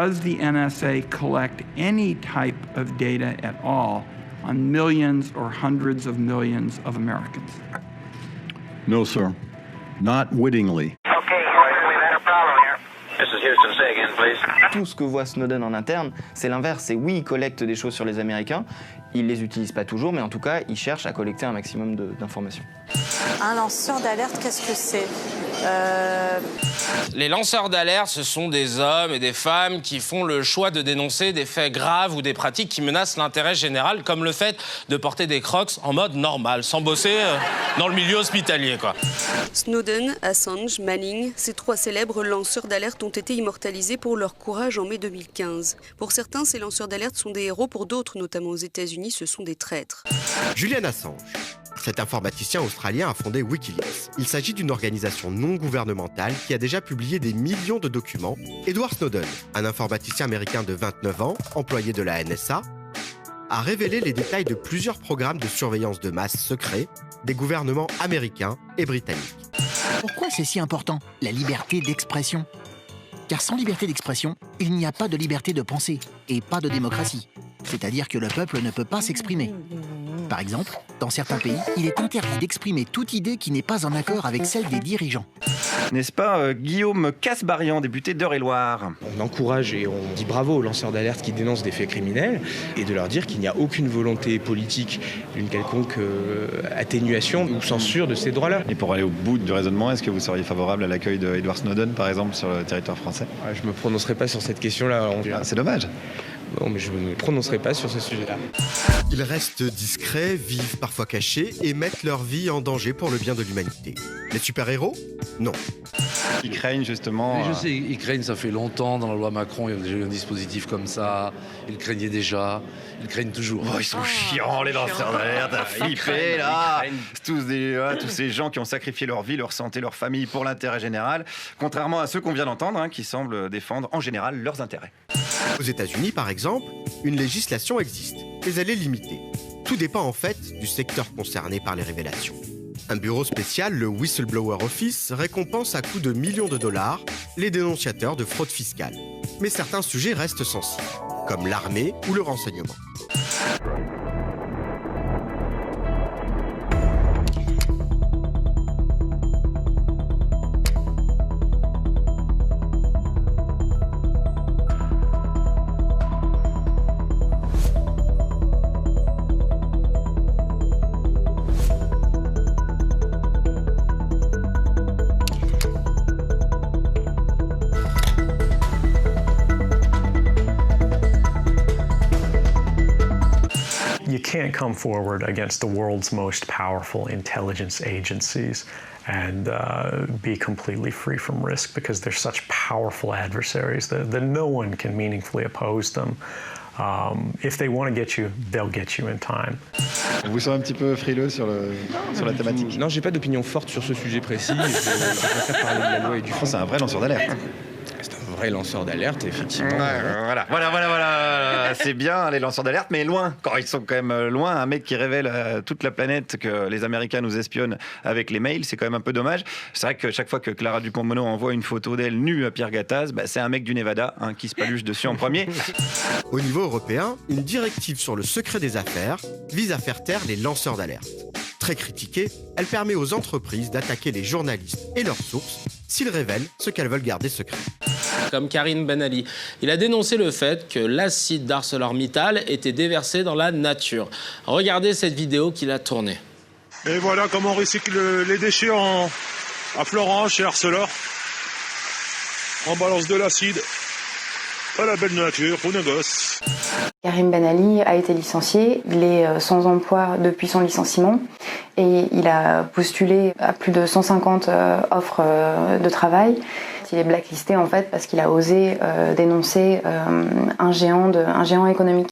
does the NSA collect any type of data at all on millions or hundreds of millions of Americans? No, sir. Not wittingly. Okay, we've had a problem here. This is Houston, say again, please. Tout ce que voit Snowden en interne, c'est l'inverse. C'est oui, il collecte des choses sur les Américains, il les utilise pas toujours, mais en tout cas, il cherche à collecter un maximum d'informations. Un lanceur d'alerte, qu'est-ce que c'est ? Les lanceurs d'alerte, ce sont des hommes et des femmes qui font le choix de dénoncer des faits graves ou des pratiques qui menacent l'intérêt général, comme le fait de porter des crocs en mode normal, sans bosser dans le milieu hospitalier, quoi. Snowden, Assange, Manning, ces trois célèbres lanceurs d'alerte ont été immortalisés pour leur courage en mai 2015. Pour certains, ces lanceurs d'alerte sont des héros, pour d'autres, notamment aux États-Unis, ce sont des traîtres. Julian Assange. Cet informaticien australien a fondé Wikileaks. Il s'agit d'une organisation non gouvernementale qui a déjà publié des millions de documents. Edward Snowden, un informaticien américain de 29 ans, employé de la NSA, a révélé les détails de plusieurs programmes de surveillance de masse secrets des gouvernements américains et britanniques. Pourquoi c'est si important, la liberté d'expression ? Car sans liberté d'expression, il n'y a pas de liberté de penser et pas de démocratie. C'est-à-dire que le peuple ne peut pas s'exprimer. Par exemple, dans certains pays, il est interdit d'exprimer toute idée qui n'est pas en accord avec celle des dirigeants. N'est-ce pas Guillaume Casbarian, député d'Eure-et-Loir? On encourage et on dit bravo aux lanceurs d'alerte qui dénoncent des faits criminels et de leur dire qu'il n'y a aucune volonté politique d'une quelconque atténuation ou censure de ces droits-là. Et pour aller au bout du raisonnement, est-ce que vous seriez favorable à l'accueil d'Edward Snowden, par exemple, sur le territoire français? Je ne me prononcerai pas sur cette question-là. C'est dommage. Bon, mais je ne me prononcerai pas sur ce sujet-là. Ils restent discrets, vivent parfois cachés et mettent leur vie en danger pour le bien de l'humanité. Les super-héros? Non. Ils craignent justement... Mais je sais, ils craignent, ça fait longtemps, dans la loi Macron, il y a déjà eu un dispositif comme ça. Ils craignaient déjà, ils craignent toujours. Oh, ils sont chiants, les lanceurs d'alerte, à flipper, là. Tous ces gens qui ont sacrifié leur vie, leur santé, leur famille pour l'intérêt général, contrairement à ceux qu'on vient d'entendre, qui semblent défendre en général leurs intérêts. Aux États-Unis, par exemple, une législation existe, mais elle est limitée. Tout dépend en fait du secteur concerné par les révélations. Un bureau spécial, le Whistleblower Office, récompense à coups de millions de dollars les dénonciateurs de fraude fiscale. Mais certains sujets restent sensibles, comme l'armée ou le renseignement. You can't come forward against the world's most powerful intelligence agencies and be completely free from risk because they're such powerful adversaries that no one can meaningfully oppose them. If they want to get you, they'll get you in time. Vous sentez un petit peu frileux sur la thématique? Non, j'ai pas d'opinion forte sur ce sujet précis. Je préfère parler de la loi et du fond. C'est un vrai lanceur d'alerte. C'est un vrai lanceur d'alerte, effectivement. Voilà. C'est bien les lanceurs d'alerte, mais loin. Quand ils sont quand même loin, un mec qui révèle à toute la planète que les Américains nous espionnent avec les mails, c'est quand même un peu dommage. C'est vrai que chaque fois que Clara Dupont-Moreau envoie une photo d'elle nue à Pierre Gattaz, c'est un mec du Nevada qui se paluche dessus en premier. Au niveau européen, une directive sur le secret des affaires vise à faire taire les lanceurs d'alerte. Très critiquée, elle permet aux entreprises d'attaquer les journalistes et leurs sources s'ils révèlent ce qu'elles veulent garder secret. Comme Karim Ben Ali. Il a dénoncé le fait que l'acide d'ArcelorMittal était déversé dans la nature. Regardez cette vidéo qu'il a tournée. Et voilà comment on recycle les déchets à Florence, chez Arcelor. On balance de l'acide à la belle nature, pour nos gosses. Karim Ben Ali a été licencié, il est sans emploi depuis son licenciement et il a postulé à plus de 150 offres de travail. Il est blacklisté en fait parce qu'il a osé dénoncer un géant économique.